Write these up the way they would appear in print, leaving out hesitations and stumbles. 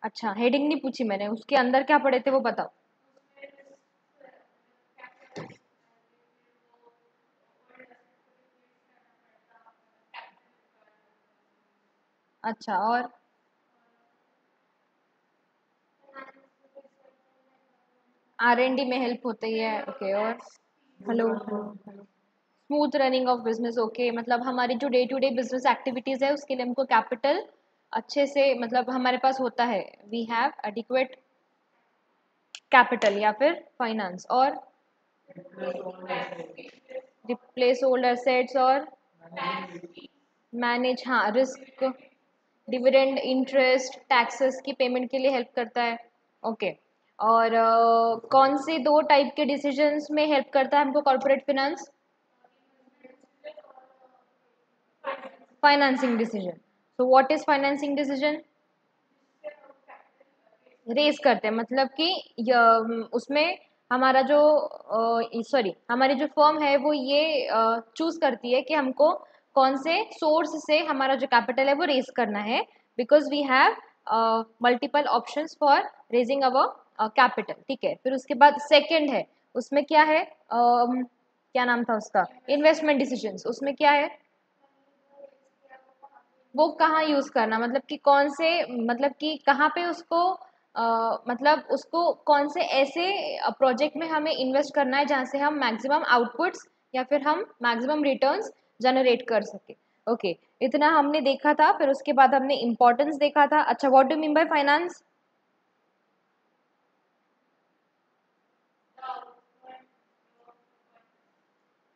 अच्छा, हेडिंग नहीं पूछी मैंने, उसके अंदर क्या पढ़े थे वो बताओ। अच्छा, और R&D में हेल्प होती है, ओके, और hello, smooth running of business, okay, मतलब हमारी जो day to day business activities है उसके लिए हमको कैपिटल अच्छे से मतलब हमारे पास होता है, वी हैव एडिक्वेट कैपिटल या फिर फाइनेंस, और रिप्लेस ओल्ड एसेट्स और मैनेज, हाँ, रिस्क, डिविडेंड, इंटरेस्ट, टैक्सेस की पेमेंट के लिए हेल्प करता है, ओके। और कौन से दो टाइप के डिसीजंस में हेल्प करता है हमको corporate finance? Financing decision. So what is financing decision? Raise करते हैं मतलब कि उसमें हमारा जो सॉरी, हमारी जो फर्म है वो ये चूज करती है कि हमको कौन से सोर्स से हमारा जो कैपिटल है वो रेज करना है, because we have multiple options for raising our capital, ठीक है। फिर उसके बाद सेकंड है, उसमें क्या है, क्या नाम था उसका, इन्वेस्टमेंट डिसीजंस, उसमें क्या है, वो कहाँ यूज करना, मतलब कि कौन से, मतलब कि कहाँ पे उसको मतलब उसको कौन से ऐसे प्रोजेक्ट में हमें इन्वेस्ट करना है जहाँ से हम मैक्सिमम आउटपुट्स या फिर हम मैक्सिमम रिटर्न्स जनरेट कर सके, ओके। इतना हमने देखा था, फिर उसके बाद हमने इम्पोर्टेंस देखा था। अच्छा, what do mean by finance?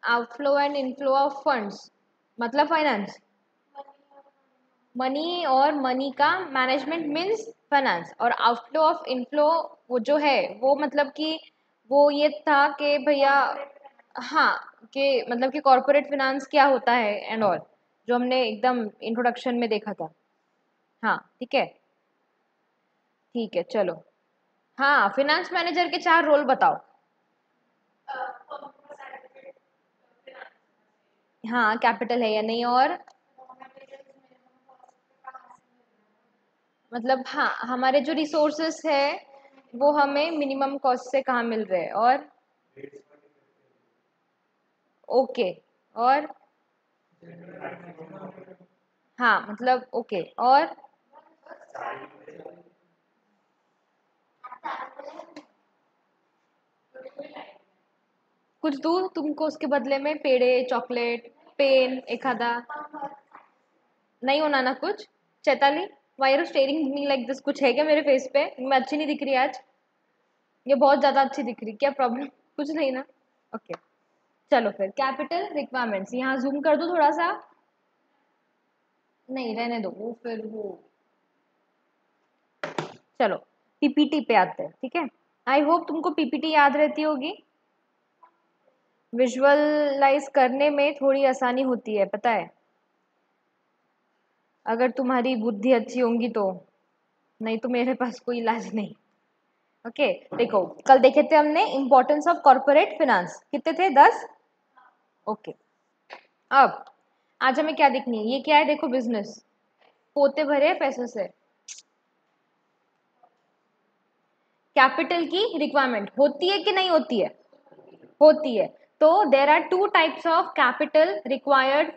Outflow and inflow of funds, मतलब फाइनेंस, मनी और मनी का मैनेजमेंट मीन्स फाइनेंस, और आउटफ्लो ऑफ इनफ्लो वो जो है वो मतलब कि वो ये था कि भैया, हाँ, कि मतलब कि कॉर्पोरेट फिनांस क्या होता है एंड ऑल, जो हमने एकदम इंट्रोडक्शन में देखा था। हाँ, ठीक है, ठीक है, चलो। हाँ, फिनांस मैनेजर के 4 रोल बताओ। हाँ, कैपिटल है या नहीं, और मतलब हाँ, हमारे जो रिसोर्सेस है वो हमें मिनिमम कॉस्ट से कहाँ मिल रहे हैं, और ओके, और हाँ मतलब ओके, और कुछ दूँ तुमको उसके बदले में, पेड़े, चॉकलेट, पेन एक आधा? नहीं होना ना कुछ? Chaitali, why are staring me like this, कुछ है क्या मेरे फेस पे, मैं अच्छी नहीं दिख रही आज? ये बहुत ज्यादा अच्छी दिख रही, क्या प्रॉब्लम? कुछ नहीं ना, ओके। चलो फिर कैपिटल रिक्वायरमेंट्स यहाँ जूम कर दो थोड़ा सा। नहीं, रहने दो, वो फिर वो, चलो पीपीटी पे आते हैं, ठीक है। आई होप तुमको पीपीटी याद रहती होगी, विजुअलाइज करने में थोड़ी आसानी होती है, पता है, अगर तुम्हारी बुद्धि अच्छी होंगी तो, नहीं तो मेरे पास कोई इलाज नहीं, ओके। देखो, कल देखे थे हमने इंपॉर्टेंस ऑफ कॉर्पोरेट फिनांस, कितने थे, 10, ओके। अब आज हमें क्या देखनी है, ये क्या है, देखो, बिजनेस, पोते भरे हैं पैसों से, कैपिटल की रिक्वायरमेंट होती है कि नहीं होती है? होती है। तो there are two types of capital required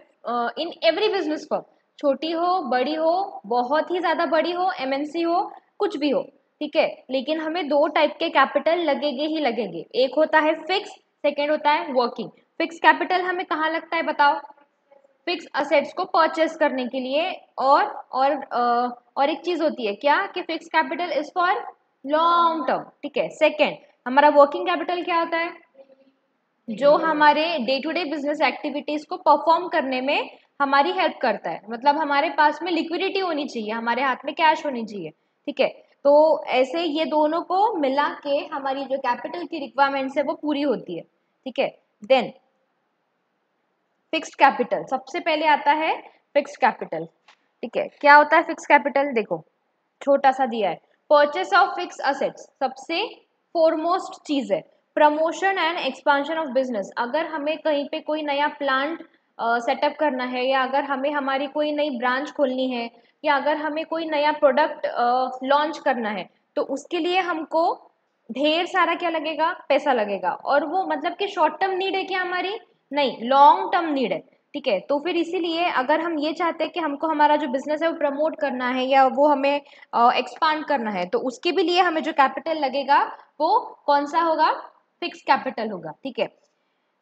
in every business firm, छोटी हो, बड़ी हो, बहुत ही ज्यादा बड़ी हो, एमएनसी हो, कुछ भी हो, ठीक है, लेकिन हमें दो टाइप के कैपिटल लगेंगे ही लगेंगे, एक होता है फिक्स, सेकेंड होता है वर्किंग। फिक्स कैपिटल हमें कहाँ लगता है बताओ? फिक्स असेट्स को परचेस करने के लिए, और एक चीज होती है क्या, कि fix capital is for long term, ठीक है। सेकेंड, हमारा वर्किंग कैपिटल क्या होता है, जो हमारे day to day business activities को परफॉर्म करने में हमारी हेल्प करता है, मतलब हमारे पास में लिक्विडिटी होनी चाहिए, हमारे हाथ में कैश होनी चाहिए, ठीक है। तो ऐसे ये दोनों को मिला के हमारी जो कैपिटल की रिक्वायरमेंट्स है वो पूरी होती है, ठीक है। देन फिक्स्ड कैपिटल, सबसे पहले आता है फिक्स्ड कैपिटल, ठीक है। क्या होता है फिक्स्ड कैपिटल, देखो, छोटा सा दिया है, परचेस ऑफ फिक्स असेट्स, सबसे फोरमोस्ट चीज है। Promotion and expansion of business, अगर हमें कहीं पे कोई नया प्लांट सेटअप करना है, या अगर हमें हमारी कोई नई ब्रांच खोलनी है, या अगर हमें कोई नया प्रोडक्ट लॉन्च करना है तो उसके लिए हमको ढेर सारा क्या लगेगा, पैसा लगेगा, और वो मतलब कि शॉर्ट टर्म नीड है क्या हमारी, नहीं, लॉन्ग टर्म नीड है। ठीक है, तो फिर इसीलिए अगर हम ये चाहते हैं कि हमको हमारा जो बिजनेस है वो प्रमोट करना है या वो हमें एक्सपांड करना है, तो उसके भी लिए हमें जो कैपिटल लगेगा वो कौन सा होगा, फिक्स कैपिटल होगा। ठीक है,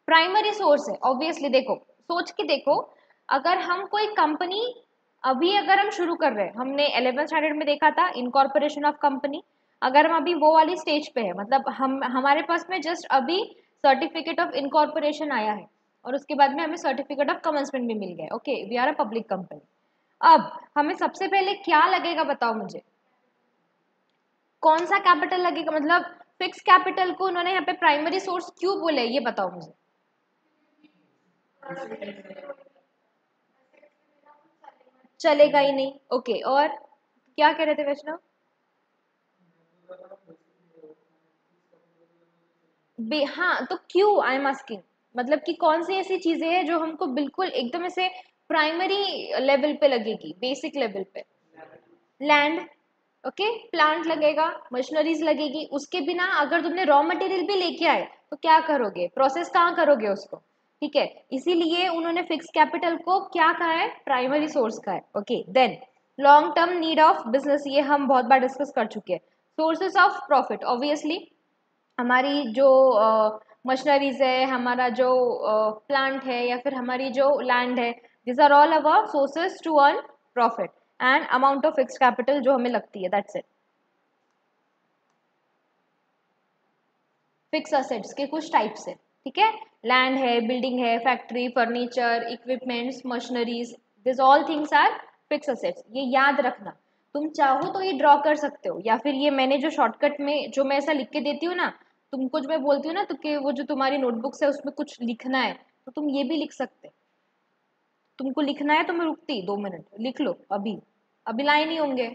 प्राइमरी सोर्स है ऑब्वियसली, देखो सोच के देखो, अगर हम कोई कंपनी अभी अगर हम शुरू कर रहे हैं, हमने 11th स्टैंडर्ड में देखा था इनकॉर्पोरेशन ऑफ कंपनी, अगर हम अभी वो वाली स्टेज पे है, मतलब हम हमारे पास में जस्ट अभी सर्टिफिकेट ऑफ इनकॉर्पोरेशन आया है और उसके बाद में हमें सर्टिफिकेट ऑफ कमेंसमेंट भी मिल गया, okay, we are a public company. अब हमें सबसे पहले क्या लगेगा बताओ मुझे, कौन सा कैपिटल लगेगा, मतलब फिक्स कैपिटल को उन्होंने यहाँ पे प्राइमरी सोर्स क्यों बोले, ये बताओ मुझे। चलेगा ही नहीं, ओके, और क्या कह रहे थे वैष्णव। हाँ, तो क्यों, आई एम आस्किंग, मतलब कि कौन सी ऐसी चीजें हैं जो हमको बिल्कुल एकदम ऐसे प्राइमरी लेवल पे लगेगी, बेसिक लेवल पे। लैंड, ओके, प्लांट लगेगा, मशीनरीज लगेगी, उसके बिना अगर तुमने रॉ मटेरियल भी लेके आए तो क्या करोगे, प्रोसेस कहाँ करोगे उसको। ठीक है, इसीलिए उन्होंने फिक्स कैपिटल को क्या कहा है, प्राइमरी सोर्स का है। Okay, then long term need of business, ये हम बहुत बार डिस्कस कर चुके हैं। सोर्सेस ऑफ प्रॉफिट, ऑब्वियसली हमारी जो मशीनरीज है, हमारा जो प्लांट है या फिर हमारी जो लैंड है, this are all our sources to earn profit, and amount of fix capital जो हमें लगती है, दैट्स इट। फिक्स असेट्स के कुछ टाइप्स है, ठीक है, लैंड है, बिल्डिंग है, factory, furniture, equipments, machineries, this all things are fix assets, ये याद रखना। तुम चाहो तो ये ड्रॉ कर सकते हो, या फिर ये मैंने जो शॉर्टकट में जो मैं ऐसा लिख के देती हूँ ना, तुमको जो मैं बोलती हूँ ना, तो कि वो जो तुम्हारी नोटबुक्स है उसमें कुछ लिखना है, तो तुम ये भी लिख सकते। तुमको लिखना है तो मैं रुकती 2 मिनट, लिख लो अभी, अभी लाए नहीं होंगे।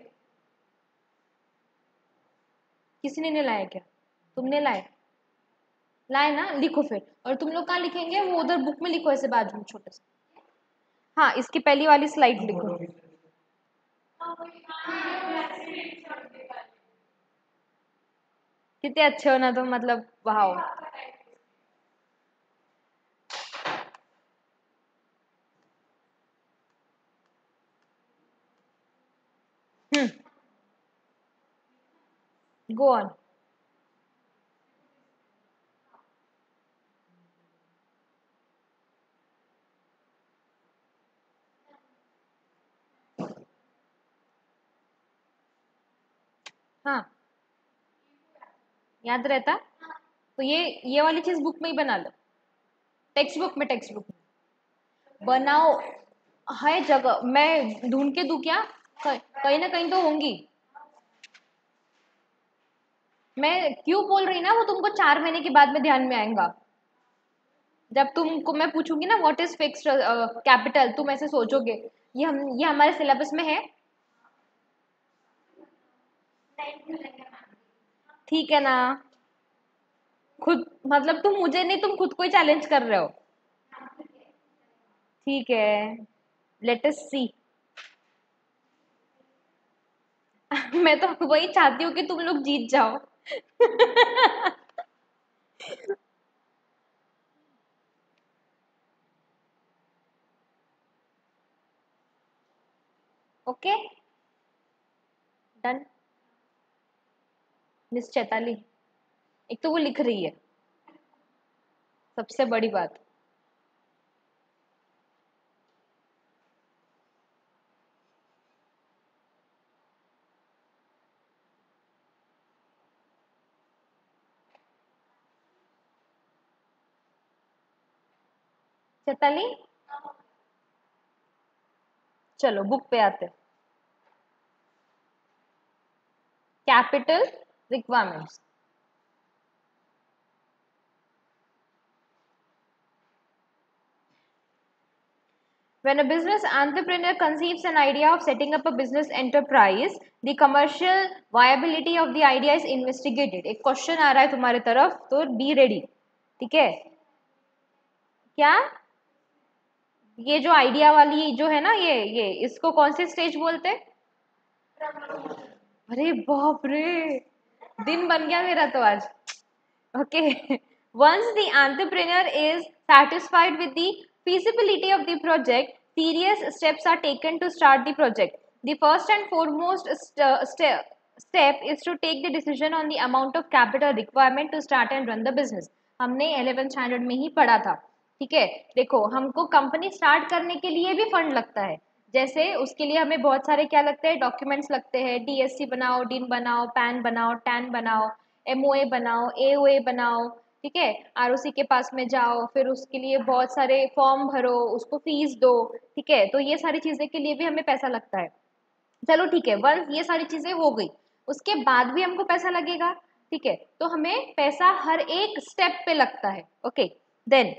किसी ने नहीं लाया क्या, तुमने लाए, लाए ना, लिखो फिर। और तुम लोग कहाँ लिखेंगे, वो उधर बुक में लिखो ऐसे बाजू में छोटे से। हाँ, इसकी पहली वाली स्लाइड लिखो। कितने अच्छे हो ना तुम, मतलब वाह। हम्म, गो ऑन। हाँ, याद रहता, तो ये वाली चीज बुक में ही बना लो, टेक्स्ट बुक में, टेक्स्ट बुक में बनाओ। है जगह, मैं ढूंढ के दूं क्या, कहीं ना कहीं तो होंगी। मैं क्यों बोल रही ना, वो तुमको 4 महीने के बाद में ध्यान में आएगा, जब तुमको मैं पूछूंगी ना व्हाट इज फिक्स्ड कैपिटल, तुम ऐसे सोचोगे ये हमारे सिलेबस में है। ठीक है ना, खुद मतलब तुम मुझे नहीं, तुम खुद को ही चैलेंज कर रहे हो। ठीक है, लेट अस सी। मैं तो वही चाहती हूँ कि तुम लोग जीत जाओ। Okay, done. मिस चैताली, एक तो वो लिख रही है, सबसे बड़ी बात। चैताली, चलो बुक पे आते हैं। Capital requirements. When a business entrepreneur conceives an idea of setting up a business enterprise, the commercial viability of the idea is investigated. एक क्वेश्चन आ रहा है तुम्हारे तरफ, तो बी रेडी। ठीक है, क्या, ये जो आइडिया वाली जो है ना, ये इसको कौन सी स्टेज बोलते हैं, अरे बाप रे, दिन बन गया मेरा तो आज. Okay. Once the entrepreneur is satisfied with the feasibility of the project, serious steps are taken to start the project. The first and foremost step is to take the decision on the amount of capital requirement to start and run the business. हमने 11th standard में ही पढ़ा था. ठीक है, देखो हमको company start करने के लिए भी फंड लगता है. जैसे उसके लिए हमें बहुत सारे क्या लगते हैं, डॉक्यूमेंट्स लगते हैं. डीएससी बनाओ, डिन बनाओ, पैन बनाओ, टैन बनाओ, एमओए बनाओ, एओए बनाओ. ठीक है, आरओसी के पास में जाओ, फिर उसके लिए बहुत सारे फॉर्म भरो, उसको फीस दो. ठीक है, तो ये सारी चीज़ें के लिए भी हमें पैसा लगता है. चलो ठीक है, वंस ये सारी चीज़ें हो गई, उसके बाद भी हमको पैसा लगेगा. ठीक है, तो हमें पैसा हर एक स्टेप पे लगता है. Okay, then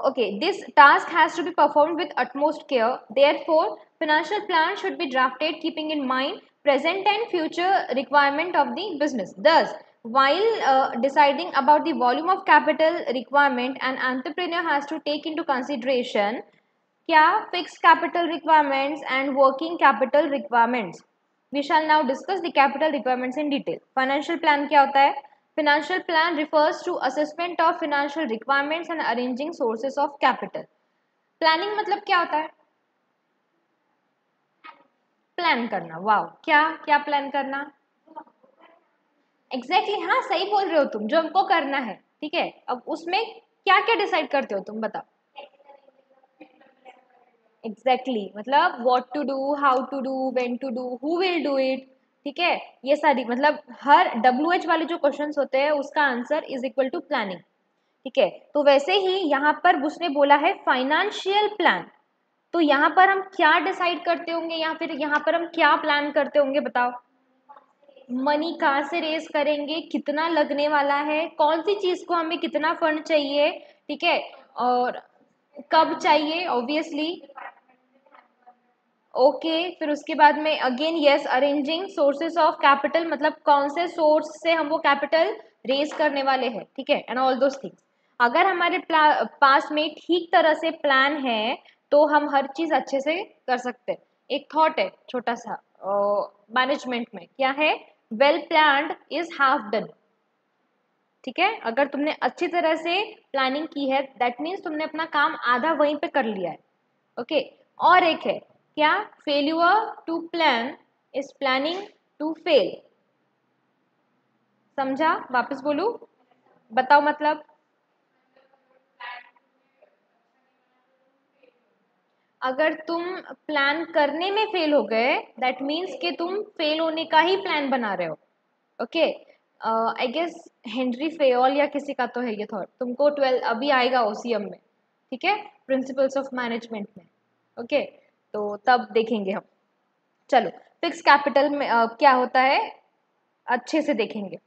okay, this task has to be performed with utmost care. Therefore, financial plan should be drafted keeping in mind present and future requirement of the business. Thus, while deciding about the volume of capital requirement, an entrepreneur has to take into consideration क्या fixed capital requirements and working capital requirements. We shall now discuss the capital requirements in detail. Financial plan क्या होता है? Financial plan refers to assessment of financial requirements and arranging sources of capital. Planning मतलब क्या होता है? Plan करना. Wow, क्या क्या प्लान करना? एग्जैक्टली हाँ, सही बोल रहे हो तुम, जो हमको करना है. ठीक है, अब उसमें क्या क्या डिसाइड करते हो तुम, बताओ. एग्जैक्टली मतलब what to do, how to do, when to do, who will do it. ठीक है, ये सारी मतलब हर WH वाले जो क्वेश्चंस होते हैं उसका answer is equal to planning. ठीक है, तो वैसे ही यहाँ पर उसने बोला है फाइनेंशियल प्लान. तो यहाँ पर हम क्या डिसाइड करते होंगे या फिर यहाँ पर हम क्या प्लान करते होंगे, बताओ. मनी कहाँ से रेज करेंगे, कितना लगने वाला है, कौन सी चीज को हमें कितना फंड चाहिए. ठीक है, और कब चाहिए, ऑब्वियसली. ओके, फिर उसके बाद में again yes, arranging sources of capital, मतलब कौन से सोर्स से हम वो कैपिटल रेज करने वाले हैं. ठीक है, एंड ऑल दोस थिंग्स. अगर हमारे पास में ठीक तरह से प्लान है तो हम हर चीज अच्छे से कर सकते हैं. एक थॉट है छोटा सा मैनेजमेंट में, क्या है? Well planned is half done. ठीक है, अगर तुमने अच्छी तरह से प्लानिंग की है दैट मीन्स तुमने अपना काम आधा वहीं पे कर लिया है. ओके, और एक है क्या? Failure to plan is planning to fail. समझा? वापस बोलू, बताओ मतलब. अगर तुम प्लान करने में फेल हो गए दैट मीन्स कि तुम फेल होने का ही प्लान बना रहे हो. Okay, I guess Henry Fayol या किसी का तो है ये थॉट, तुमको 12 अभी आएगा OCM में. ठीक है, प्रिंसिपल्स ऑफ मैनेजमेंट में. ओके, तो तब देखेंगे हम. चलो, फिक्स कैपिटल में क्या होता है अच्छे से देखेंगे.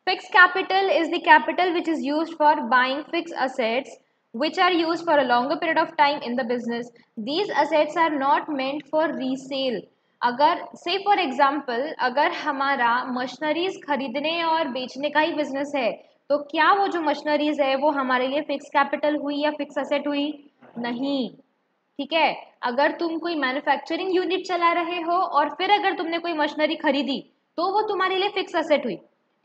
Fixed capital is the capital which is used for buying fixed assets which are used for a longer period of time in the business. These assets are not meant for resale. अगर से for example अगर हमारा machineries खरीदने और बेचने का ही business है तो क्या वो जो मशीनरीज है वो हमारे लिए फिक्स कैपिटल हुई या फिक्स असेट हुई? नहीं. ठीक है, अगर तुम कोई मैन्युफैक्चरिंग यूनिट चला रहे हो और फिर अगर तुमने कोई मशीनरी खरीदी तो वो तुम्हारे लिए फिक्स असेट हुई.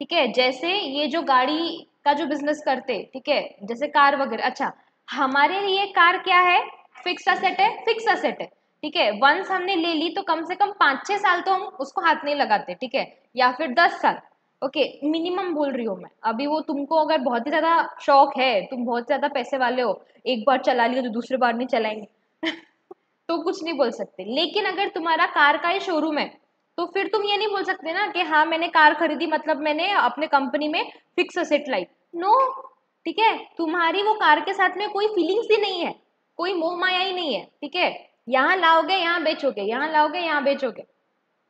ठीक है, जैसे ये जो गाड़ी का जो बिजनेस करते, ठीक है, जैसे कार वगैरह. अच्छा, हमारे लिए कार क्या है? फिक्स असेट है, फिक्स असेट है. ठीक है, वंस हमने ले ली तो कम से कम 5-6 साल तो हम उसको हाथ नहीं लगाते. ठीक है, या फिर 10 साल. ओके, मिनिमम बोल रही हूँ मैं. अभी वो तुमको अगर बहुत ही ज्यादा शौक है, तुम बहुत ज्यादा पैसे वाले हो, एक बार चला लिया तो दूसरी बार नहीं चलाएंगे. तो कुछ नहीं बोल सकते. लेकिन अगर तुम्हारा कार का ही शोरूम है तो फिर तुम ये नहीं बोल सकते ना कि हाँ मैंने कार खरीदी मतलब मैंने अपने कंपनी में फिक्स असेट लाई. नो. ठीक है, तुम्हारी वो कार के साथ में कोई फीलिंग्स ही नहीं है, कोई मोह माया ही नहीं है. ठीक है, यहाँ लाओगे यहाँ बेचोगे, यहाँ लाओगे यहाँ बेचोगे.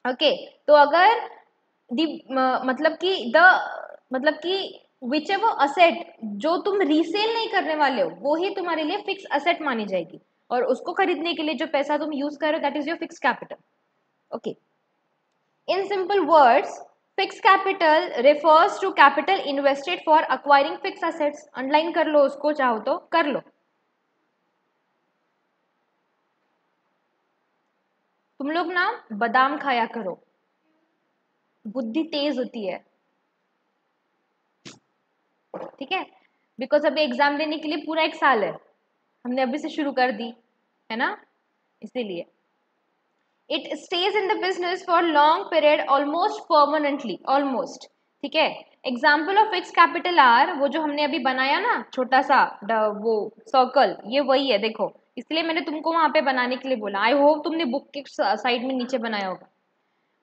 ओके, तो अगर दी मतलब कि विच एवर असेट जो तुम रीसेल नहीं करने वाले हो वो ही तुम्हारे लिए फिक्स असेट मानी जाएगी और उसको खरीदने के लिए जो पैसा तुम यूज कर रहे हो that is your fix capital. Okay, in simple words fix capital refers to capital invested for acquiring fix assets. Underline कर लो उसको, चाहो तो कर लो. तुम लोग ना बादाम खाया करो, बुद्धि तेज होती है, ठीक है। बिकॉज अभी एग्जाम देने के लिए पूरा 1 साल है, हमने अभी से शुरू कर दी है ना, इसीलिए। It stage in the business for long period almost permanently, almost, ठीक है। Example of fix capital R, वो जो हमने अभी बनाया ना छोटा सा वो सर्कल, ये वही है देखो, इसलिए मैंने तुमको वहां पे बनाने के लिए बोला। आई होप तुमने बुक के साइड में नीचे बनाया होगा।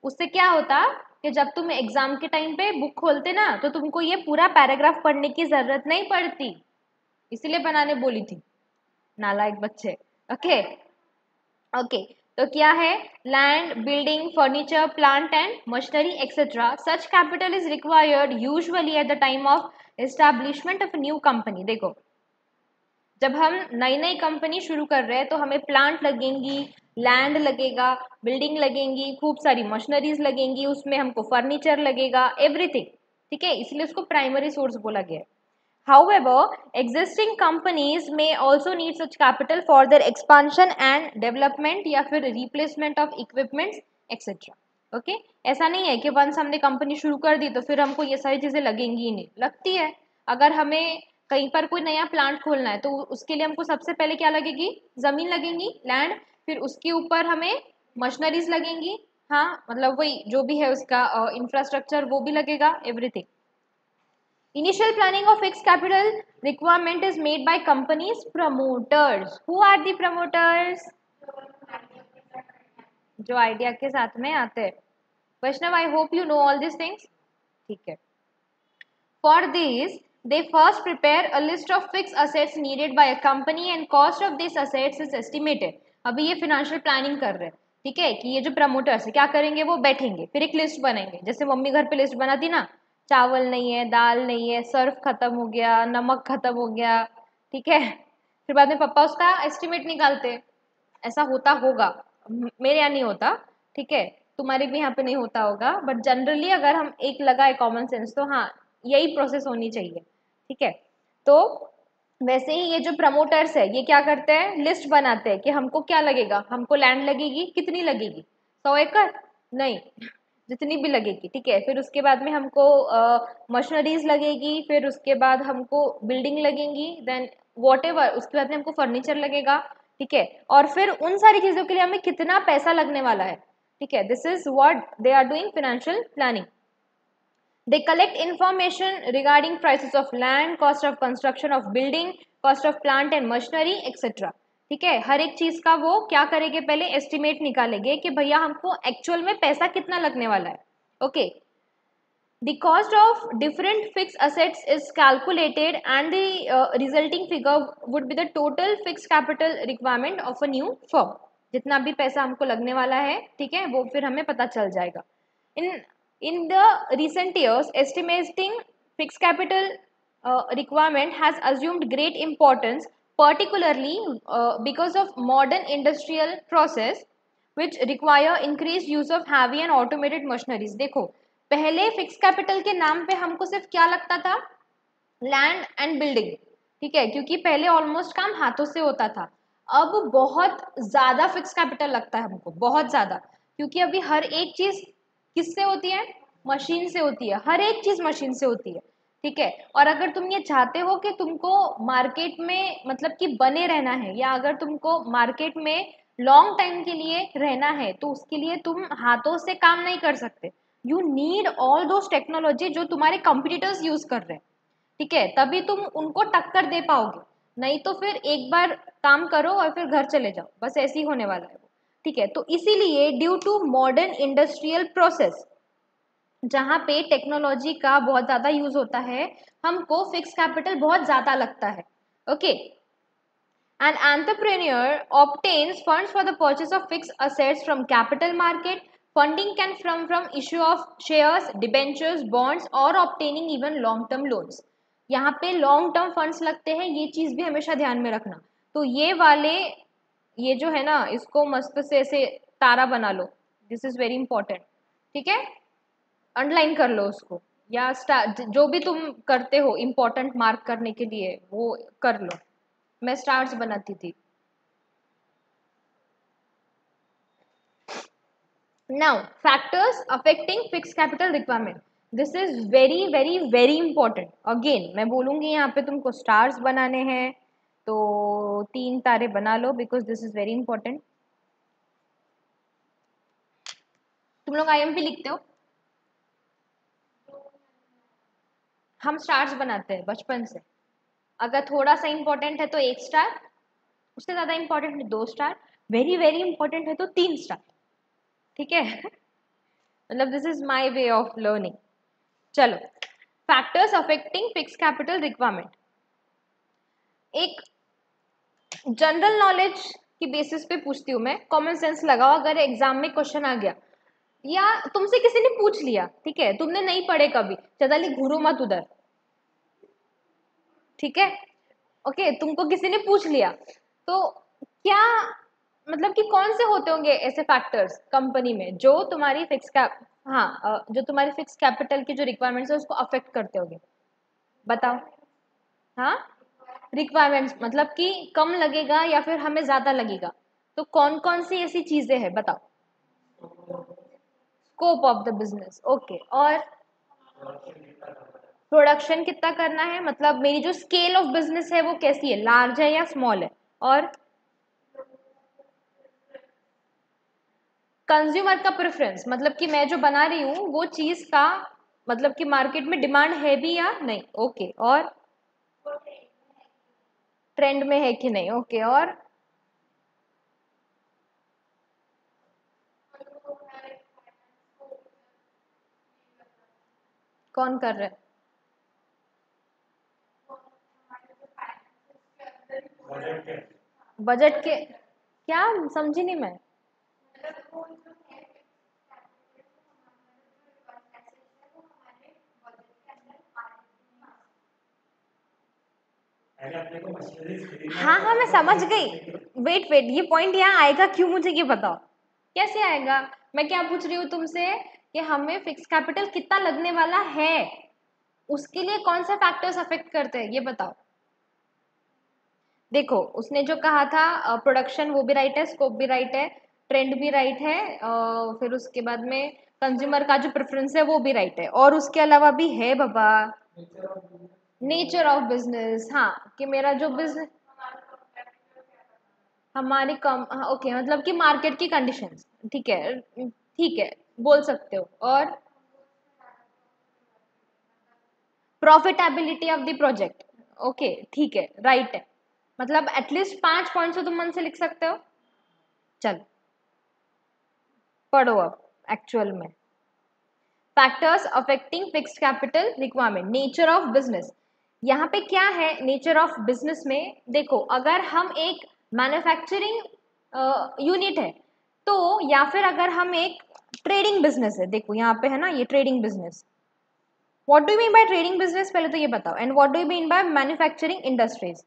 उससे क्या होता कि जब तुम एग्जाम के टाइम पे बुक खोलते ना तो तुमको ये पूरा पैराग्राफ पढ़ने की जरूरत नहीं पड़ती, इसीलिए बनाने बोली थी, नालायक बच्चे। ओके ओके, तो क्या है, land, building, furniture, plant and machinery etcetera, such capital is required usually at the time of establishment of new company. देखो, जब हम नई नई कंपनी शुरू कर रहे हैं तो हमें प्लांट लगेंगी, लैंड लगेगा, बिल्डिंग लगेंगी, खूब सारी मशीनरीज लगेंगी, उसमें हमको फर्नीचर लगेगा, एवरीथिंग, ठीक है, इसलिए उसको प्राइमरी सोर्स बोला गया है। However, existing companies may also need such capital for their expansion and development या फिर replacement of equipments etc. Okay? ऐसा नहीं है कि वंस हमने कंपनी शुरू कर दी तो फिर हमको ये सारी चीजें लगेंगी ही नहीं, लगती है। अगर हमें कहीं पर कोई नया प्लांट खोलना है तो उसके लिए हमको सबसे पहले क्या लगेगी, जमीन लगेगी, लैंड, फिर उसके ऊपर हमें मशीनरीज लगेंगी, हाँ मतलब वही जो भी है उसका इंफ्रास्ट्रक्चर वो भी लगेगा, everything. Initial planning of fixed capital requirement is made by companies promoters. Who are the promoters? जो आइडिया के साथ में आते हैं। Vaishnav, I hope you know all this things, ठीक है। For this, they first prepare a list of fixed assets needed by a company and cost of these assets is estimated. अभी ये financial planning कर रहे हैं, ठीक है, कि ये जो प्रमोटर्स है क्या करेंगे, वो बैठेंगे फिर एक लिस्ट बनाएंगे, जैसे मम्मी घर पे लिस्ट बनाती ना, चावल नहीं है, दाल नहीं है, सर्फ खत्म हो गया, नमक खत्म हो गया, ठीक है, फिर बाद में पापा उसका एस्टिमेट निकालते। ऐसा होता होगा, मेरे यहाँ नहीं होता, ठीक है, तुम्हारे भी यहाँ पे नहीं होता होगा, बट जनरली अगर हम एक लगाए कॉमन सेंस तो हाँ यही प्रोसेस होनी चाहिए, ठीक है। तो वैसे ही ये जो प्रमोटर्स है ये क्या करते हैं, लिस्ट बनाते हैं कि हमको क्या लगेगा, हमको लैंड लगेगी, कितनी लगेगी, 100 एकड़, नहीं, जितनी भी लगेगी, ठीक है। फिर उसके बाद में हमको मशीनरीज लगेगी, फिर उसके बाद हमको बिल्डिंग लगेंगी, देन वॉट एवर, उसके बाद में हमको फर्नीचर लगेगा, ठीक है। और फिर उन सारी चीजों के लिए हमें कितना पैसा लगने वाला है, ठीक है, this is what they are doing financial planning. They collect information regarding prices of land, cost of construction of building, cost of plant and machinery, etc. ठीक है, हर एक चीज का वो क्या करेंगे, पहले एस्टिमेट निकालेंगे कि भैया हमको एक्चुअल में पैसा कितना लगने वाला है। Okay, the cost of different fixed assets is calculated and the resulting figure would be the total fixed capital requirement of a new firm. जितना भी पैसा हमको लगने वाला है, ठीक है, वो फिर हमें पता चल जाएगा। In the recent years, estimating fixed capital requirement has assumed great importance, particularly because of modern industrial process which require increased use of heavy and automated machineries. देखो, पहले फिक्स कैपिटल के नाम पे हमको सिर्फ क्या लगता था, लैंड एंड बिल्डिंग, ठीक है, क्योंकि पहले ऑलमोस्ट काम हाथों से होता था। अब बहुत ज्यादा फिक्स कैपिटल लगता है हमको, बहुत ज्यादा, क्योंकि अभी हर एक चीज किससे होती है, मशीन से होती है, हर एक चीज मशीन से होती है, ठीक है। और अगर तुम ये चाहते हो कि तुमको मार्केट में मतलब कि बने रहना है, या अगर तुमको मार्केट में लॉन्ग टाइम के लिए रहना है, तो उसके लिए तुम हाथों से काम नहीं कर सकते, you need all those technology जो तुम्हारे कंपटीटर्स यूज कर रहे हैं, ठीक है, तभी तुम उनको टक्कर दे पाओगे, नहीं तो फिर एक बार काम करो और फिर घर चले जाओ, बस ऐसे ही होने वाला है वो, ठीक है। तो इसीलिए due to modern industrial process, जहाँ पे टेक्नोलॉजी का बहुत ज्यादा यूज होता है, हमको फिक्स कैपिटल बहुत ज्यादा लगता है। Okay, an entrepreneur obtains funds for the purchase of fixed assets from capital market. Funding can come from issue of shares, debentures, bonds or obtaining even long term loans. यहाँ पे long term funds लगते हैं, ये चीज भी हमेशा ध्यान में रखना। तो ये वाले, ये जो है ना, इसको मस्त से ऐसे तारा बना लो, दिस इज वेरी इंपॉर्टेंट, ठीक है, अंडरलाइन कर लो उसको, या जो भी तुम करते हो इंपॉर्टेंट मार्क करने के लिए वो कर लो। मैं स्टार्स बनाती थी। Now factors affecting fix capital requirement, this is very very very important. Again मैं बोलूंगी यहाँ पे तुमको स्टार्स बनाने हैं तो 3 तारे बना लो, because this is very important. तुम लोग आईएमपी लिखते हो? हम स्टार्स बनाते हैं बचपन से। अगर थोड़ा सा इंपॉर्टेंट है तो 1 स्टार, उससे ज्यादा इंपॉर्टेंट है 2 स्टार, वेरी वेरी इंपॉर्टेंट है तो 3 स्टार। ठीक है मतलब this is my way of learning. चलो, factors affecting fix capital requirement, एक जनरल नॉलेज की बेसिस पे पूछती हूँ मैं, कॉमन सेंस लगाओ। अगर एग्जाम में क्वेश्चन आ गया या तुमसे किसी ने पूछ लिया, ठीक है, तुमने नहीं पढ़े कभी, चदाली घूरो मत उधर, ठीक है, ओके, तुमको किसी ने पूछ लिया तो क्या मतलब कि कौन से होते होंगे ऐसे फैक्टर्स कंपनी में जो तुम्हारी फिक्स कैप, हाँ जो तुम्हारी फिक्स कैपिटल की जो रिक्वायरमेंट्स है उसको अफेक्ट करते होंगे, बताओ। हाँ, रिक्वायरमेंट्स मतलब कि कम लगेगा या फिर हमें ज्यादा लगेगा, तो कौन कौन सी ऐसी चीजें हैं बताओ। Scope of the business, okay, और प्रोडक्शन कितना करना है, मतलब मेरी जो स्केल ऑफ बिजनेस है वो कैसी है, लार्ज है या स्मॉल है, और कंज्यूमर का प्रेफरेंस, मतलब कि मैं जो बना रही हूँ वो चीज का मतलब कि मार्केट में डिमांड है भी या नहीं, ओके, और ट्रेंड में है कि नहीं, ओके, और कौन कर रहा है बजट के, क्या समझी नहीं मैं। हाँ हाँ मैं समझ गई, वेट वेट, ये पॉइंट यहाँ आएगा क्यों मुझे ये बताओ, कैसे आएगा। मैं क्या पूछ रही हूँ तुमसे कि हमें फिक्स कैपिटल कितना लगने वाला है, उसके लिए कौन से फैक्टर्स अफेक्ट करते हैं ये बताओ। देखो उसने जो कहा था प्रोडक्शन, वो भी राइट है, स्कोप भी राइट है, ट्रेंड भी राइट है, फिर उसके बाद में कंज्यूमर का जो प्रेफरेंस है वो भी राइट है, और उसके अलावा भी है बाबा नेचर ऑफ बिजनेस, हाँ, कि मेरा जो बिजनेस हमारी कम, हाँ, ओके, मतलब कि मार्केट की कंडीशंस, ठीक है, ठीक है, बोल सकते हो, और profitability of the project, okay, ठीक है, राइट है, मतलब एटलीस्ट 5 पॉइंट्स तो तुम मन से लिख सकते हो। चल पढ़ो अब एक्चुअल में, factors affecting fixed capital requirement, nature of business, यहाँ पे क्या है नेचर ऑफ बिजनेस में, देखो अगर हम एक मैन्युफैक्चरिंग यूनिट है तो, या फिर अगर हम एक ट्रेडिंग बिजनेस है, देखो यहाँ पे है ना ये trading business, what do you mean by trading business पहले तो ये बताओ, and what do you mean by manufacturing industries.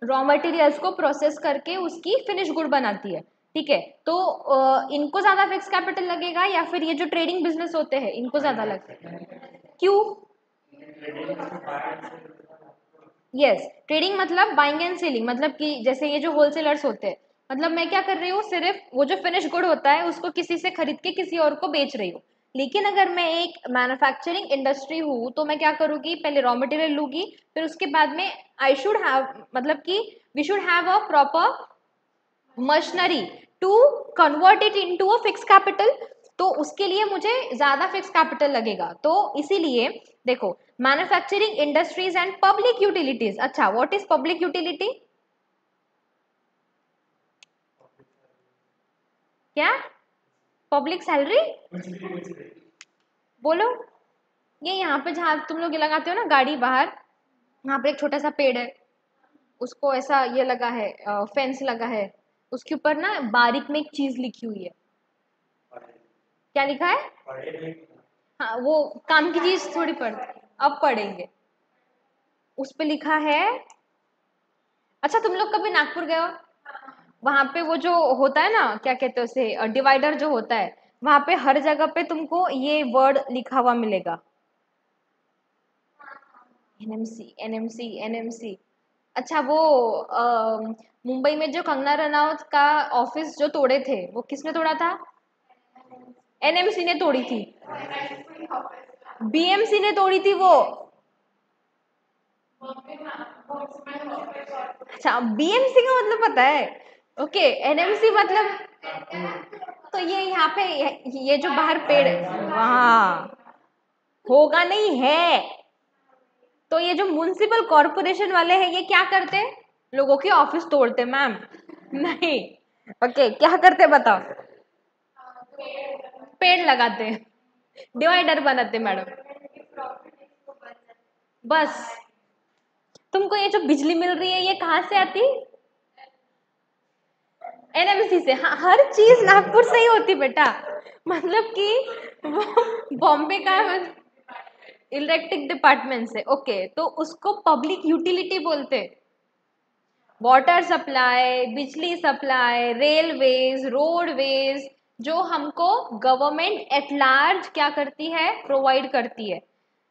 Raw materials को प्रोसेस करके उसकी फिनिश गुड बनाती है, ठीक है, तो इनको ज्यादा फिक्स कैपिटल लगेगा या फिर ये जो ट्रेडिंग बिजनेस होते हैं इनको ज्यादा लगेगा, क्यों। यस, ट्रेडिंग मतलब बाइंग एंड सेलिंग, मतलब कि जैसे ये जो होलसेलर्स होते हैं, मतलब मैं क्या कर रही हूँ, सिर्फ वो जो फिनिश गुड होता है उसको किसी से खरीद के किसी और को बेच रही हूँ। लेकिन अगर मैं एक मैन्युफैक्चरिंग इंडस्ट्री हूँ तो मैं क्या करूँगी, पहले रॉ मटेरियल लूंगी, फिर उसके बाद में आई शुड हैव, मतलब कि we should have a proper machinery to convert it into a fix capital, तो उसके लिए मुझे ज्यादा फिक्स कैपिटल लगेगा, तो इसीलिए देखो manufacturing industries and public utilities, अच्छा व्हाट इज पब्लिक यूटिलिटी, क्या, पब्लिक सैलरी, बोलो, ये यहाँ पे जहाँ तुम लोग ये लगाते हो ना गाड़ी बाहर, वहां पे एक छोटा सा पेड़ है, उसको ऐसा ये लगा है, फेंस लगा है, उसके ऊपर ना बारीक में एक चीज लिखी हुई है, क्या लिखा है, हाँ वो काम की चीज थोड़ी पढ़, अब पढ़ेंगे, उस पे लिखा है, अच्छा तुम लोग कभी नागपुर गए हो, वहां पे वो जो होता है ना क्या कहते हैं उसे, डिवाइडर जो होता है, वहां पे हर जगह पे तुमको ये वर्ड लिखा हुआ मिलेगा, एनएमसी एनएमसी एनएमसी, अच्छा वो मुंबई में जो कंगना रनौत का ऑफिस जो तोड़े थे वो किसने तोड़ा था? एनएमसी ने तोड़ी थी। बीएमसी ने तोड़ी थी वो। अच्छा बीएमसी का मतलब पता है? ओके एनएमसी मतलब तो ये यहाँ पे ये जो बाहर पेड़ वहाँ होगा नहीं है। तो ये जो म्युनिसिपल कॉर्पोरेशन वाले हैं ये क्या करते हैं? लोगों के ऑफिस तोड़ते मैम। नहीं। ओके क्या करते बताओ? पेड़ लगाते, डिवाइडर बनाते मैडम। बस तुमको ये जो बिजली मिल रही है ये कहाँ से आती? एनएमसी से। हाँ हर चीज नागपुर से ही होती बेटा। मतलब कि वो बॉम्बे का इलेक्ट्रिक डिपार्टमेंट से। ओके तो उसको पब्लिक यूटिलिटी बोलते। वाटर सप्लाई, बिजली सप्लाई, रेलवेज, रोडवेज जो हमको गवर्नमेंट एट लार्ज क्या करती है? प्रोवाइड करती है।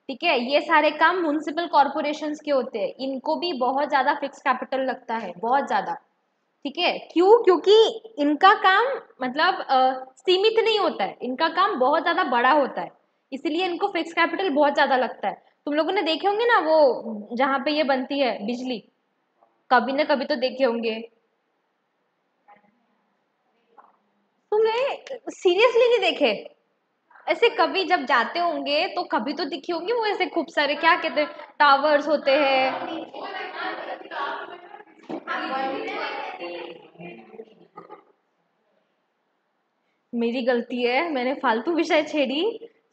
ठीक है ये सारे काम म्युनिसिपल कॉर्पोरेशंस के होते हैं। इनको भी बहुत ज्यादा फिक्स कैपिटल लगता है, बहुत ज्यादा। ठीक है क्यों? क्योंकि इनका काम मतलब सीमित नहीं होता है, इनका काम बहुत ज्यादा बड़ा होता है, इसीलिए इनको फिक्स कैपिटल बहुत ज्यादा लगता है। तुम लोगों ने देखे होंगे ना वो जहाँ पे ये बनती है बिजली, कभी ना कभी तो देखे होंगे। तुमने सीरियसली नहीं देखे? ऐसे कभी जब जाते होंगे तो कभी तो दिखे होंगे वो ऐसे खूब सारे क्या कहते हैं टावर्स होते हैं। मेरी गलती है, मैंने फालतू विषय छेड़ी।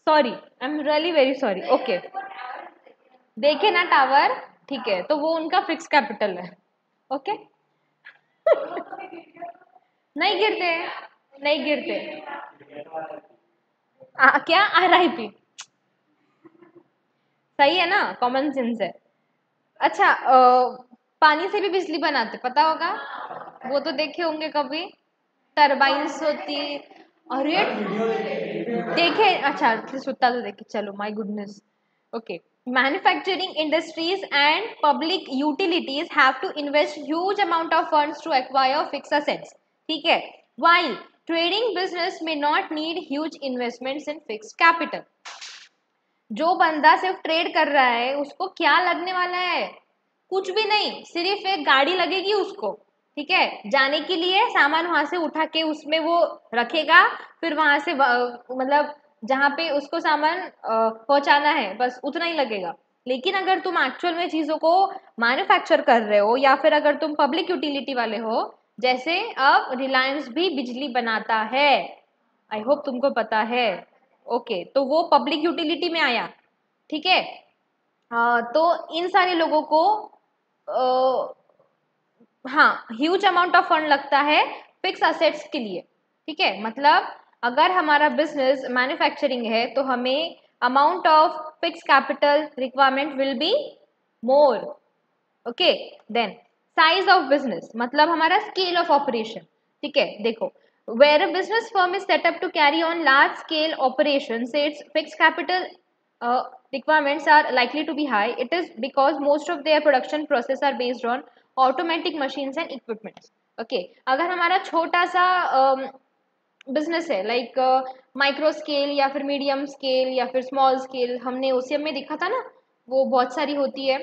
Sorry, I am really very sorry. Okay देखे ना टावर, ठीक है तो वो उनका फिक्स कैपिटल है। ओके नहीं गिरते, नहीं गिरते। क्या आरआईपी? सही है ना, कॉमन सेंस है। अच्छा पानी से भी बिजली बनाते पता होगा, वो तो देखे होंगे कभी। टरबाइन्स होती। अरे देखे? अच्छा सुनता तो देखे, चलो my goodness. Okay manufacturing industries and public utilities have to invest huge amount of funds to acquire fix assets. ठीक है while trading business may not need huge investments in fixed capital। जो बंदा सिर्फ ट्रेड कर रहा है उसको क्या लगने वाला है? कुछ भी नहीं, सिर्फ एक गाड़ी लगेगी उसको। ठीक है जाने के लिए सामान वहां से उठा के उसमें वो रखेगा, फिर वहां से मतलब जहाँ पे उसको सामान पहुंचाना है बस उतना ही लगेगा। लेकिन अगर तुम एक्चुअल में चीजों को मैन्युफैक्चर कर रहे हो या फिर अगर तुम पब्लिक यूटिलिटी वाले हो, जैसे अब रिलायंस भी बिजली बनाता है, आई होप तुमको पता है। ओके तो वो पब्लिक यूटिलिटी में आया। ठीक है तो इन सारे लोगों को हाँ ह्यूज अमाउंट ऑफ फंड लगता है फिक्स असेट्स के लिए। ठीक है मतलब अगर हमारा बिजनेस मैन्युफैक्चरिंग है तो हमें amount of fix capital requirement will be more. Okay then size of business मतलब हमारा स्केल ऑफ ऑपरेशन। ठीक है देखो where a business firm is set up to carry on large scale operations, its fixed capital requirements are likely to be high. It is because most of their production process are based on automatic machines and equipment। okay अगर हमारा छोटा सा business है like micro scale या फिर medium scale या फिर small scale, हमने ओसीएम में देखा था ना, वो बहुत सारी होती है।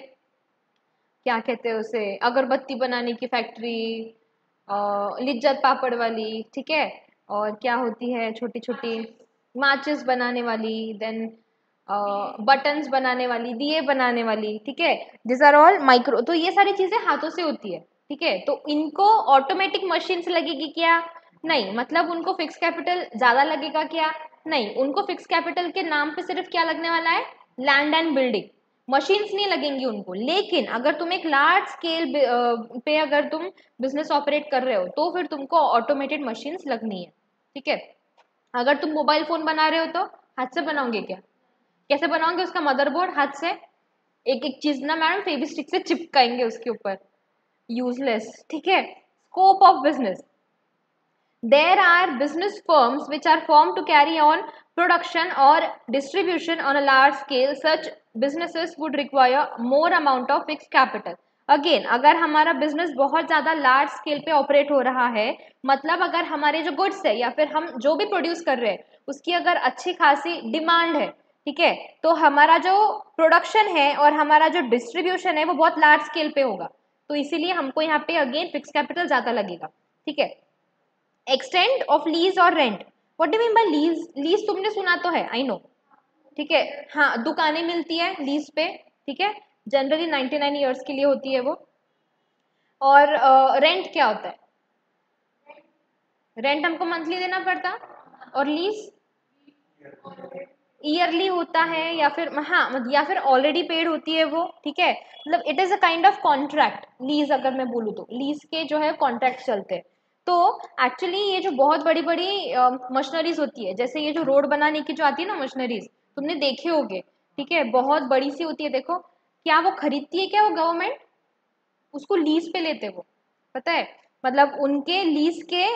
क्या कहते हैं उसे, अगरबत्ती बनाने की फैक्ट्री, लिज्जत पापड़ वाली। ठीक है और क्या होती है छोटी छोटी माचिस बनाने वाली, देन बटन्स बनाने वाली, दिए बनाने वाली। ठीक है दिस आर ऑल माइक्रो, तो ये सारी चीजें हाथों से होती है। ठीक है तो इनको ऑटोमेटिक मशीन से लगेगी क्या? नहीं। मतलब उनको फिक्स कैपिटल ज्यादा लगेगा क्या? नहीं। उनको फिक्स कैपिटल के नाम पे सिर्फ क्या लगने वाला है? लैंड एंड बिल्डिंग, मशीन्स नहीं लगेंगी उनको। लेकिन अगर तुम एक लार्ज स्केल पे अगर तुम बिजनेस ऑपरेट कर रहे हो तो फिर तुमको ऑटोमेटेड मशीन्स लगनी है। ठीक है अगर तुम मोबाइल फोन बना रहे हो तो हाथ से बनाओगे क्या? कैसे बनाओगे उसका मदरबोर्ड? हाथ से एक एक चीज ना मैडम फेविस्टिक से चिपकाएंगे उसके ऊपर, यूजलेस। ठीक है scope of business, there are business firms which are formed to carry on production or distribution on a large scale. Such businesses would require more amount of fixed capital। Again अगर हमारा business बहुत ज़्यादा large scale पे operate हो रहा है, मतलब अगर हमारे जो गुड्स है या फिर हम जो भी प्रोड्यूस कर रहे हैं उसकी अगर अच्छी खासी डिमांड है, ठीक है, तो हमारा जो प्रोडक्शन है और हमारा जो डिस्ट्रीब्यूशन है वो बहुत लार्ज स्केल पे होगा, तो इसीलिए हमको यहाँ पे अगेन फिक्स कैपिटल ज़्यादा लगेगा, ठीक है। एक्सटेंड ऑफ लीज और rent, what do mean by lease? Lease तुमने सुना तो है, आई नो, ठीक है, हाँ दुकानें मिलती है लीज पे, ठीक है, जनरली 99 ईयर्स के लिए होती है वो। और रेंट क्या होता है? रेंट हमको मंथली देना पड़ता, और लीज ईयरली होता है, या फिर हाँ या फिर ऑलरेडी पेड होती है वो, ठीक है, मतलब it is a kind of contract lease, अगर मैं बोलूँ तो लीज के जो है कॉन्ट्रैक्ट चलते हैं। तो एक्चुअली ये जो बहुत बड़ी बड़ी मशीनरीज होती है, जैसे ये जो रोड बनाने की जो आती है ना मशीनरीज, तुमने देखे होगे, ठीक है, बहुत बड़ी सी होती है, देखो क्या वो खरीदती है क्या वो गवर्नमेंट? उसको लीज पे लेते वो, पता है, मतलब उनके लीज के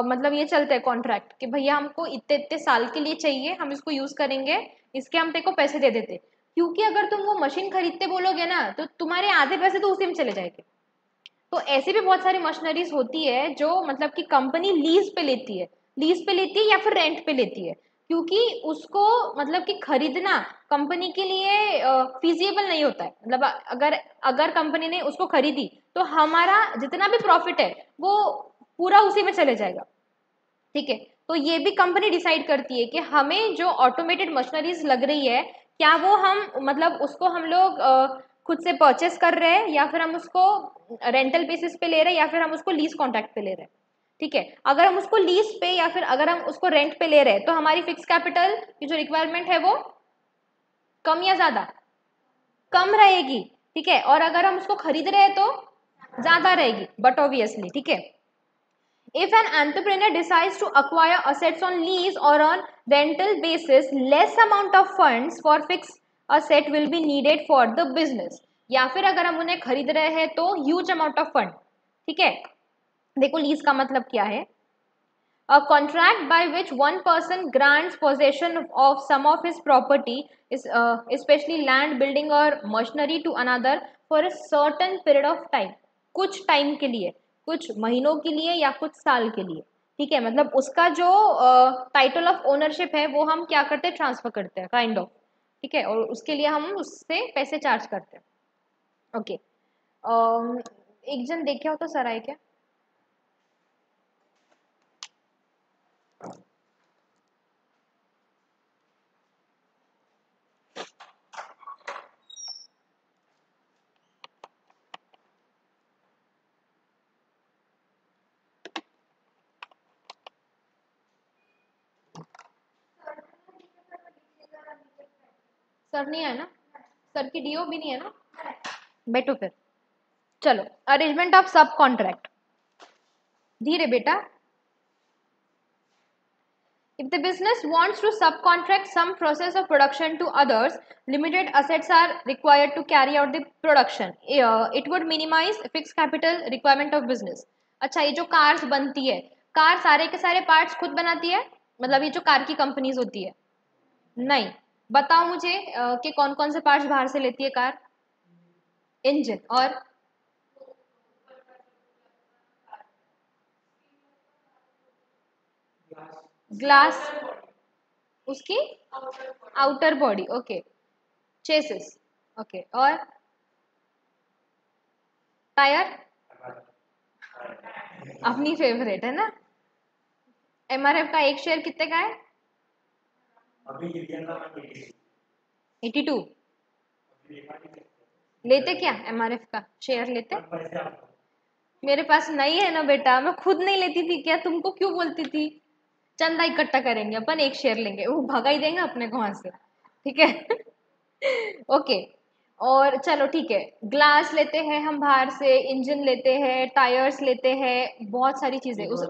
मतलब ये चलते हैं कॉन्ट्रैक्ट कि भैया हमको इतने इतने साल के लिए चाहिए, हम इसको यूज करेंगे, इसके हम तेको पैसे दे देते, क्योंकि अगर तुम वो मशीन खरीदते बोलोगे ना तो तुम्हारे आधे पैसे तो उसी में चले जाएंगे। तो ऐसे भी बहुत सारी मशीनरीज होती है जो मतलब कि कंपनी लीज पे लेती है, लीज पे लेती है या फिर रेंट पे लेती है, क्योंकि उसको मतलब कि खरीदना कंपनी के लिए फिजिबल नहीं होता है, मतलब अगर अगर कंपनी ने उसको खरीदी तो हमारा जितना भी प्रॉफिट है वो पूरा उसी में चले जाएगा, ठीक है। तो ये भी कंपनी डिसाइड करती है कि हमें जो ऑटोमेटेड मशीनरीज लग रही है, क्या वो हम मतलब उसको हम लोग खुद से परचेस कर रहे हैं या फिर हम उसको रेंटल बेसिस पे ले रहे हैं या फिर हम उसको लीज कॉन्ट्रैक्ट पे ले रहे हैं, ठीक है। अगर हम उसको लीज पे या फिर अगर हम उसको रेंट पे ले रहे हैं तो हमारी फिक्स कैपिटल की जो रिक्वायरमेंट है वो कम या ज्यादा? कम रहेगी, ठीक है, और अगर हम उसको खरीद रहे हैं तो ज्यादा रहेगी, बट ऑब्वियसली, ठीक है। If an entrepreneur decides to acquire assets on lease or on rental basis, less amount of funds for fixed asset will be needed for the business. या फिर अगर हम उन्हें खरीद रहे हैं तो ह्यूज अमाउंट ऑफ फंड, ठीक है। देखो लीज का मतलब क्या है? A contract by which one person grants possession of some of his property, is especially land, building or machinery to another for a certain period of time. कुछ time के लिए, कुछ महीनों के लिए या कुछ साल के लिए, ठीक है, मतलब उसका जो टाइटल ऑफ ओनरशिप है वो हम क्या करते हैं? ट्रांसफर करते हैं, काइंड ऑफ, ठीक है, और उसके लिए हम उससे पैसे चार्ज करते हैं, ओके। एक जन देखे हो तो सर आए क्या? सर नहीं है ना? सर की डीओ भी नहीं है ना? बैठो फिर, चलो। अरेंजमेंट ऑफ सब कॉन्ट्रैक्ट, धीरे बेटा। If the business wants to subcontract some process of production to others, limited assets are required to carry out the production. It would minimize fixed capital requirement of business. अच्छा, ये जो cars बनती है, car सारे के सारे parts खुद बनाती है? मतलब ये जो कार की कंपनीज होती है? नहीं। बताओ मुझे कि कौन कौन से पार्ट्स बाहर से लेती है कार? इंजन और ग्लास, उसकी outer body, okay, chassis, okay, और टायर, अपनी फेवरेट है ना। एमआरएफ का एक शेयर कितने का है? 82। लेते क्या एमआरएफ का शेयर लेते? मेरे पास नहीं है ना बेटा, मैं खुद नहीं लेती थी क्या? तुमको क्यों बोलती थी? चंदा इकट्ठा करेंगे अपन, एक शेयर लेंगे, वो भगा ही देंगे अपने को वहां से, ठीक है। ओके, और चलो ठीक है, ग्लास लेते हैं हम बाहर से, इंजन लेते हैं, टायर्स लेते हैं, बहुत सारी चीजें उस,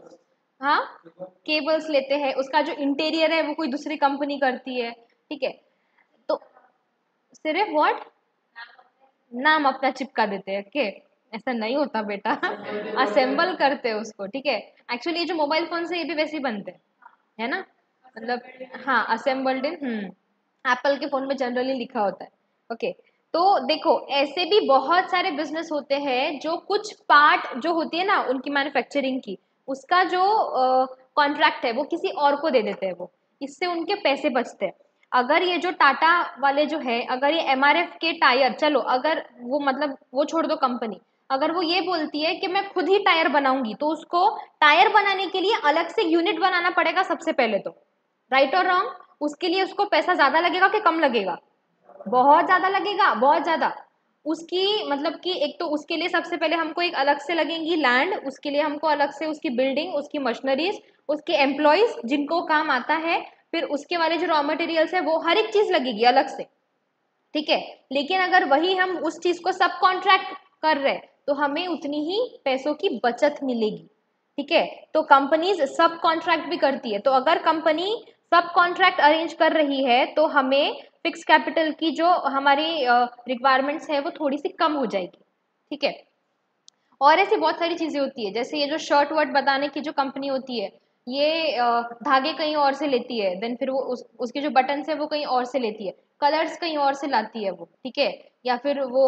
हाँ, केबल्स लेते हैं, उसका जो इंटीरियर है वो कोई दूसरी कंपनी करती है, ठीक है। तो सिर्फ व्हाट? नाम अपना चिपका देते हैं के? ऐसा नहीं होता बेटा। असेंबल करते हैं उसको, ठीक है। एक्चुअली ये जो मोबाइल फोन से ये भी वैसे ही बनते हैं, है ना, मतलब हाँ, असेंबल्ड इन, एप्पल के फोन में जनरली लिखा होता है, ओके। तो देखो ऐसे भी बहुत सारे बिजनेस होते हैं जो कुछ पार्ट जो होती है ना उनकी मैन्युफैक्चरिंग की, उसका जो कॉन्ट्रैक्ट है वो किसी और को दे देते हैं, वो इससे उनके पैसे बचते हैं। अगर ये जो टाटा वाले जो है, अगर ये एमआरएफ के टायर, चलो अगर वो मतलब वो छोड़ दो कंपनी, अगर वो ये बोलती है कि मैं खुद ही टायर बनाऊंगी, तो उसको टायर बनाने के लिए अलग से यूनिट बनाना पड़ेगा सबसे पहले तो, राइट और रॉन्ग? उसके लिए उसको पैसा ज्यादा लगेगा कि कम लगेगा? बहुत ज्यादा लगेगा, बहुत ज्यादा। उसकी मतलब कि एक तो उसके लिए सबसे पहले हमको एक अलग से लगेंगी लैंड, उसके लिए हमको अलग से उसकी बिल्डिंग, उसकी मशीनरीज, उसके एम्प्लॉयज जिनको काम आता है, फिर उसके वाले जो रॉ मटेरियल्स है वो हर एक चीज लगेगी अलग से, ठीक है। लेकिन अगर वही हम उस चीज को सब कॉन्ट्रैक्ट कर रहे हैं तो हमें उतनी ही पैसों की बचत मिलेगी, ठीक है। तो कंपनीज सब कॉन्ट्रैक्ट भी करती है, तो अगर कंपनी सब कॉन्ट्रैक्ट अरेंज कर रही है तो हमें फिक्स कैपिटल की जो हमारी रिक्वायरमेंट्स है वो थोड़ी सी कम हो जाएगी, ठीक है। और ऐसी बहुत सारी चीजें होती है, जैसे ये जो शर्ट वर्ट बनाने की जो कंपनी होती है, ये धागे कहीं और से लेती है, देन फिर वो उसके जो बटन्स है वो कहीं और से लेती है, कलर्स कहीं और से लाती है वो, ठीक है। या फिर वो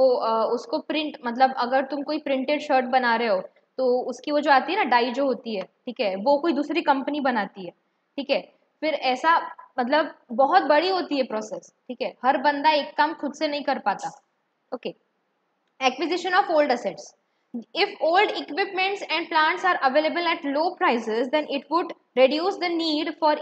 उसको प्रिंट, मतलब अगर तुम कोई प्रिंटेड शर्ट बना रहे हो तो उसकी वो जो आती है ना डाई जो होती है, ठीक है, वो कोई दूसरी कंपनी बनाती है, ठीक है। फिर ऐसा मतलब बहुत बड़ी होती है प्रोसेस, ठीक है, हर बंदा एक काम खुद से नहीं कर पाता। Okay, acquisition of old assets. If old equipments and plants are available at low prices, then it would reduce the need for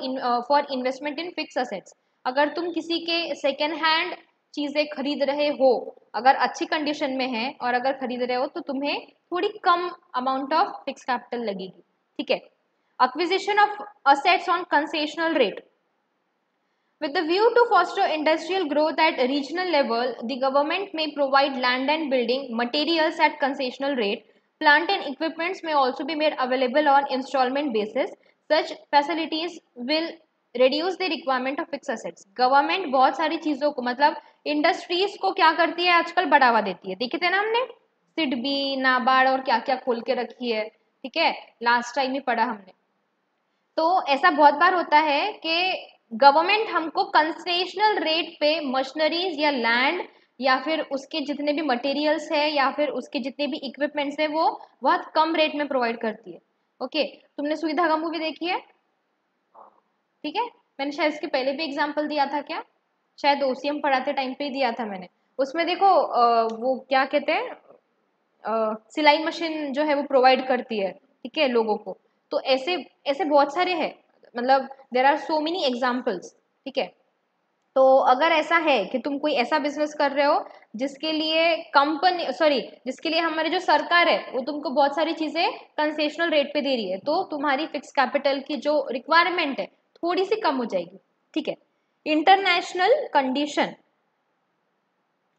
investment in fixed assets. अगर तुम किसी के सेकेंड हैंड चीजें खरीद रहे हो, अगर अच्छी कंडीशन में है और अगर खरीद रहे हो तो तुम्हें थोड़ी कम अमाउंट ऑफ फिक्स कैपिटल लगेगी, ठीक है। Acquisition of assets on concessional rate. With the view to foster industrial growth at regional level, the government may provide land and building materials at concessional rate. Plant and equipments may also be made available on installment basis. Such facilities will reduce the requirement of fixed assets. Government बहुत सारी चीजों को मतलब industries को क्या करती है आजकल, बढ़ावा देती है। देखे थे ना हमने सिडबी, नाबार्ड और क्या क्या खोल के रखी है, ठीक है, लास्ट टाइम ही पढ़ा हमने। तो ऐसा बहुत बार होता है कि गवर्नमेंट हमको कंसेशनल रेट पे मशीनरीज या लैंड या फिर उसके जितने भी मटेरियल्स है या फिर उसके जितने भी इक्विपमेंट्स है वो बहुत कम रेट में प्रोवाइड करती है। ओके, तुमने सुई धागा मूवी देखी है? ठीक है, मैंने शायद इसके पहले भी एग्जाम्पल दिया था क्या, शायद ओसीएम पढ़ाते टाइम पे ही दिया था मैंने। उसमें देखो वो क्या कहते हैं, सिलाई मशीन जो है वो प्रोवाइड करती है, ठीक है, लोगों को। तो ऐसे ऐसे बहुत सारे हैं, मतलब there are so many examples, ठीक है। तो अगर ऐसा है कि तुम कोई ऐसा बिजनेस कर रहे हो जिसके लिए कंपनी सॉरी जिसके लिए हमारी जो सरकार है वो तुमको बहुत सारी चीजें कंसेशनल रेट पे दे रही है, तो तुम्हारी फिक्स कैपिटल की जो रिक्वायरमेंट है थोड़ी सी कम हो जाएगी, ठीक है। इंटरनेशनल कंडीशन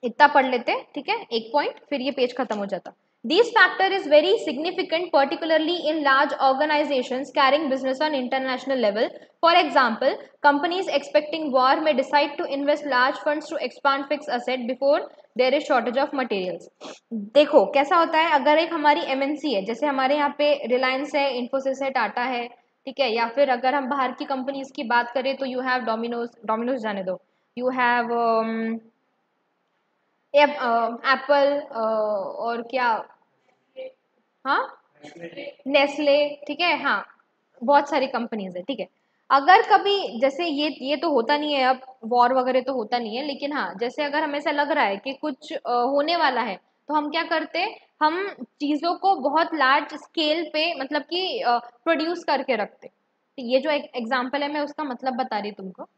इतना पढ़ लेते, ठीक है, एक पॉइंट, फिर ये पेज खत्म हो जाता। This factor is very significant, particularly in large organizations carrying business on international level. For example, companies expecting war may decide to invest large funds to expand fixed asset before there is shortage of materials. देखो कैसा होता है, अगर एक हमारी MNC है, जैसे हमारे यहाँ पे रिलायंस है, इन्फोसिस है, टाटा है, ठीक है, या फिर अगर हम बाहर की कंपनीज की बात करें तो यू हैव डोमिनोज, डोमिनोज जाने दो, यू हैव एप्पल और क्या, हाँ, नेस्ले, ठीक है, हाँ, बहुत सारी कंपनीज है, ठीक है। अगर कभी जैसे ये तो होता नहीं है, अब वॉर वगैरह तो होता नहीं है, लेकिन हाँ जैसे अगर हमें ऐसा लग रहा है कि कुछ होने वाला है, तो हम क्या करते हैं, हम चीजों को बहुत लार्ज स्केल पे मतलब कि प्रोड्यूस करके रखते। तो ये जो एक एग्जांपल है मैं उसका मतलब बता रही तुमको।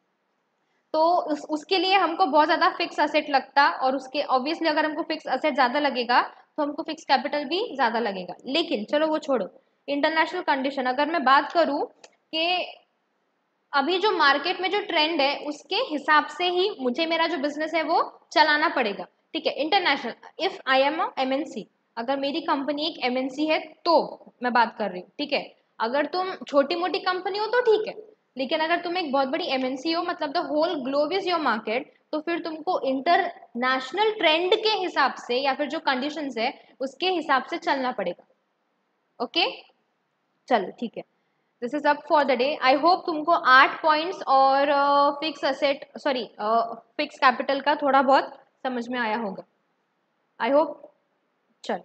तो उसके लिए हमको बहुत ज़्यादा फिक्स असेट लगता, और उसके ऑब्वियसली अगर हमको फिक्स असेट ज़्यादा लगेगा तो हमको फिक्स कैपिटल भी ज़्यादा लगेगा। लेकिन चलो वो छोड़ो, इंटरनेशनल कंडीशन अगर मैं बात करूँ कि अभी जो मार्केट में जो ट्रेंड है उसके हिसाब से ही मुझे मेरा जो बिजनेस है वो चलाना पड़ेगा, ठीक है। International, if I am a MNC, अगर मेरी कंपनी एक एमएनसी है तो मैं बात कर रही हूँ, ठीक है। अगर तुम छोटी मोटी कंपनी हो तो ठीक है, लेकिन अगर तुम एक बहुत बड़ी एमएनसी हो, मतलब the whole globe is your market, तो फिर तुमको इंटरनेशनल ट्रेंड के हिसाब से या फिर जो कंडीशंस है उसके हिसाब से चलना पड़ेगा। ओके, चलो ठीक है, this is up for the day. I hope तुमको 8 पॉइंट्स और fix asset sorry fix capital का थोड़ा बहुत समझ में आया होगा, आई होप। चल